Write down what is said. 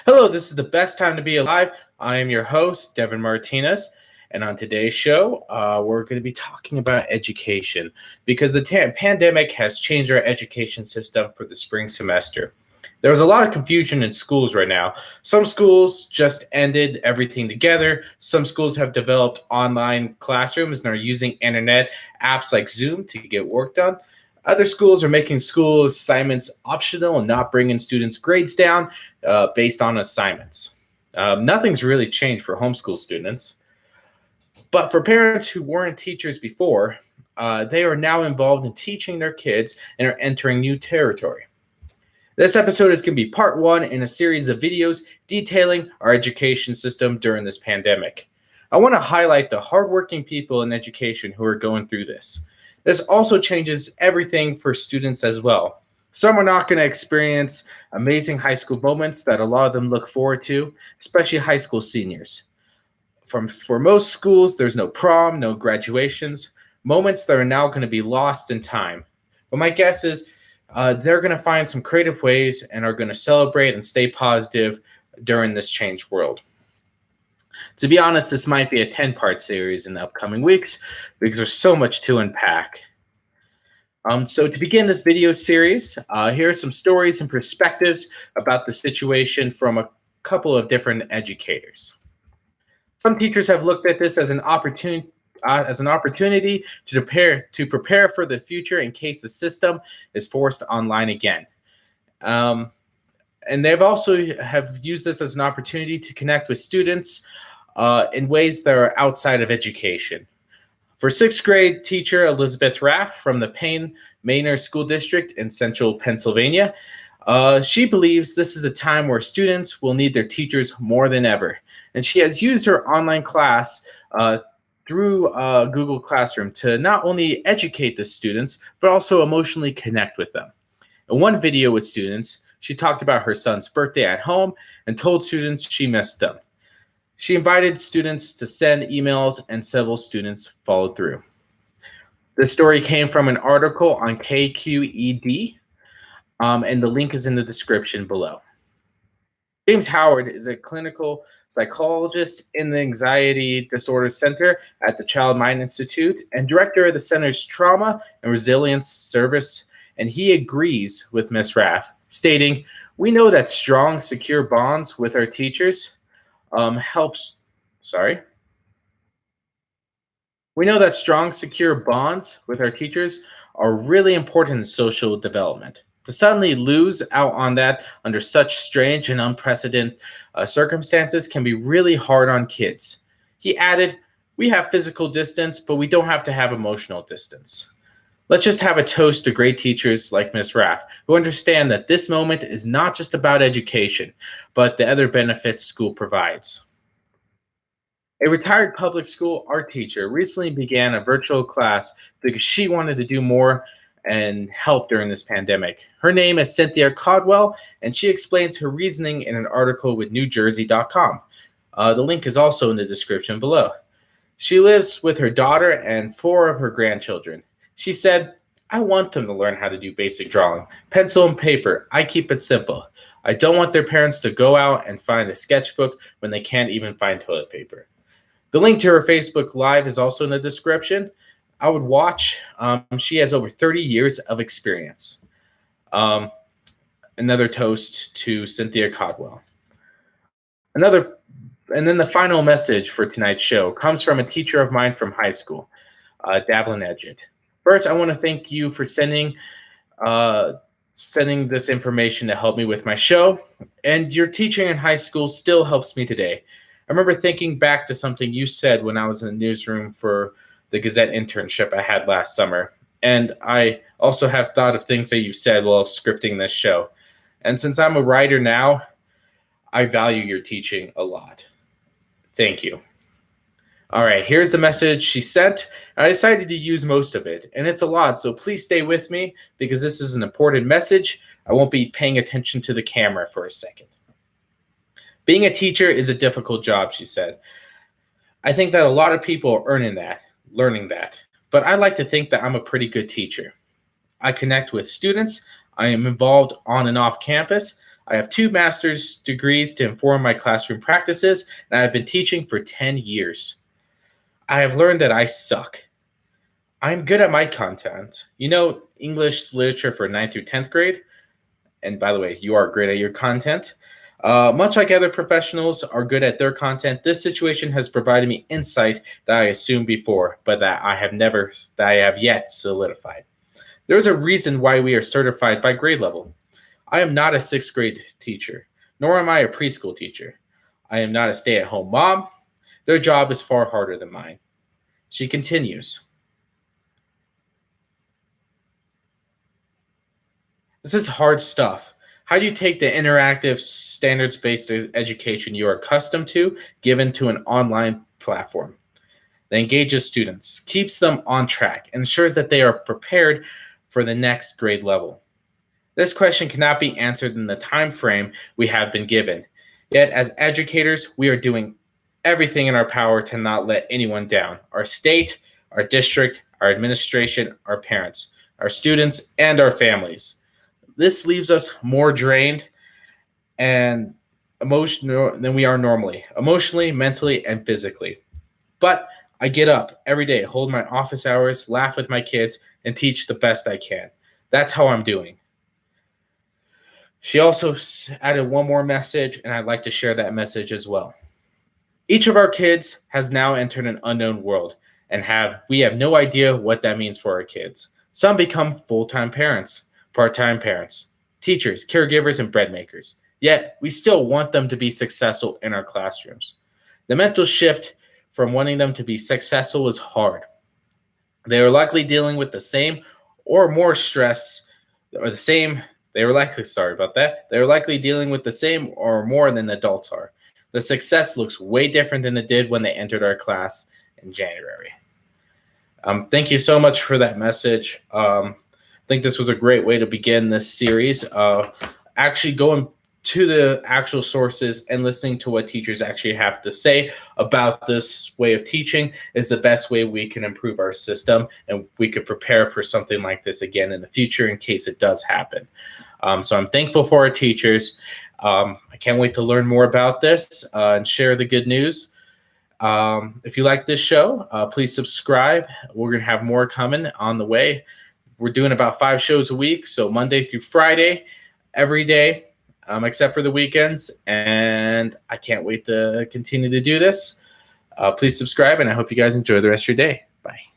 Hello, this is the best time to be alive. I am your host, Devin Martinez. And on today's show, we're going to be talking about education because the pandemic has changed our education system for the spring semester. There was a lot of confusion in schools right now. Some schools just ended everything together. Some schools have developed online classrooms and are using internet apps like Zoom to get work done. Other schools are making school assignments optional and not bringing students' grades down based on assignments. Nothing's really changed for homeschool students. But for parents who weren't teachers before, they are now involved in teaching their kids and are entering new territory. This episode is going to be part one in a series of videos detailing our education system during this pandemic. I want to highlight the hardworking people in education who are going through this. This also changes everything for students as well. Some are not going to experience amazing high school moments that a lot of them look forward to, especially high school seniors. For most schools, there's no prom, no graduations, moments that are now going to be lost in time. But my guess is they're going to find some creative ways and are going to celebrate and stay positive during this changed world. To be honest, this might be a 10-part series in the upcoming weeks because there's so much to unpack. So to begin this video series, here are some stories and perspectives about the situation from a couple of different educators. Some teachers have looked at this as an opportunity to prepare for the future in case the system is forced online again. And they've also have used this as an opportunity to connect with students in ways that are outside of education. For sixth grade teacher Elizabeth Raff from the Payne Manor School District in central Pennsylvania, she believes this is a time where students will need their teachers more than ever. And she has used her online class through Google Classroom to not only educate the students, but also emotionally connect with them. In one video with students, she talked about her son's birthday at home and told students she missed them. She invited students to send emails, and several students followed through. This story came from an article on KQED, and the link is in the description below. James Howard is a clinical psychologist in the Anxiety Disorder Center at the Child Mind Institute and director of the center's Trauma and Resilience Service, and he agrees with Ms. Raff, stating, "We know that strong, secure bonds with our teachers We know that strong, secure bonds with our teachers are really important in social development. To suddenly lose out on that under such strange and unprecedented circumstances can be really hard on kids." He added, "We have physical distance, but we don't have to have emotional distance. Let's just have a toast to great teachers like Ms. Raff, who understand that this moment is not just about education, but the other benefits school provides." A retired public school art teacher recently began a virtual class because she wanted to do more and help during this pandemic. Her name is Cynthia Caldwell, and she explains her reasoning in an article with NewJersey.com. The link is also in the description below. She lives with her daughter and 4 of her grandchildren. She said, "I want them to learn how to do basic drawing. Pencil and paper. I keep it simple. I don't want their parents to go out and find a sketchbook when they can't even find toilet paper." The link to her Facebook Live is also in the description. I would watch. She has over 30 years of experience. Another toast to Cynthia Caldwell. And then the final message for tonight's show comes from a teacher of mine from high school, Davlin Edgett. First, I want to thank you for sending this information to help me with my show. And your teaching in high school still helps me today. I remember thinking back to something you said when I was in the newsroom for the Gazette internship I had last summer. And I also have thought of things that you said while scripting this show. And since I'm a writer now, I value your teaching a lot. Thank you. All right, here's the message she sent. I decided to use most of it, and it's a lot, so please stay with me because this is an important message. I won't be paying attention to the camera for a second. "Being a teacher is a difficult job," she said. "I think that a lot of people are learning that, but I like to think that I'm a pretty good teacher. I connect with students. I am involved on and off campus. I have 2 master's degrees to inform my classroom practices, and I have been teaching for 10 years. I have learned that I suck. I'm good at my content. English literature for 9th through 10th grade. And by the way, you are great at your content. Much like other professionals are good at their content, this situation has provided me insight that I assumed before, but that I have yet solidified. There is a reason why we are certified by grade level. I am not a 6th grade teacher, nor am I a preschool teacher. I am not a stay-at-home mom. Their job is far harder than mine. She continues. This is hard stuff. How do you take the interactive, standards-based education you are accustomed to, given to an online platform that engages students, keeps them on track, and ensures that they are prepared for the next grade level? This question cannot be answered in the time frame we have been given. Yet, as educators, we are doing everything in our power to not let anyone down. Our state, our district, our administration, our parents, our students, and our families. This leaves us more drained and emotional than we are normally, emotionally, mentally, and physically. But I get up every day, hold my office hours, laugh with my kids, and teach the best I can. That's how I'm doing. She also added one more message, and I'd like to share that message as well. Each of our kids has now entered an unknown world, and we have no idea what that means for our kids. Some become full-time parents, part-time parents, teachers, caregivers, and bread makers. Yet, we still want them to be successful in our classrooms. The mental shift from wanting them to be successful is hard. They are likely dealing with the same or more stress, or the same. They were likely, sorry about that. They were likely dealing with the same or more than adults are. The success looks way different than it did when they entered our class in January. Thank you so much for that message. I think this was a great way to begin this series. Actually going to the actual sources and listening to what teachers actually have to say about this way of teaching is the best way we can improve our system, and we could prepare for something like this again in the future in case it does happen. So I'm thankful for our teachers. I can't wait to learn more about this and share the good news. If you like this show, please subscribe. We're going to have more coming on the way. We're doing about 5 shows a week, so Monday through Friday, every day, except for the weekends. And I can't wait to continue to do this. Please subscribe, and I hope you guys enjoy the rest of your day. Bye.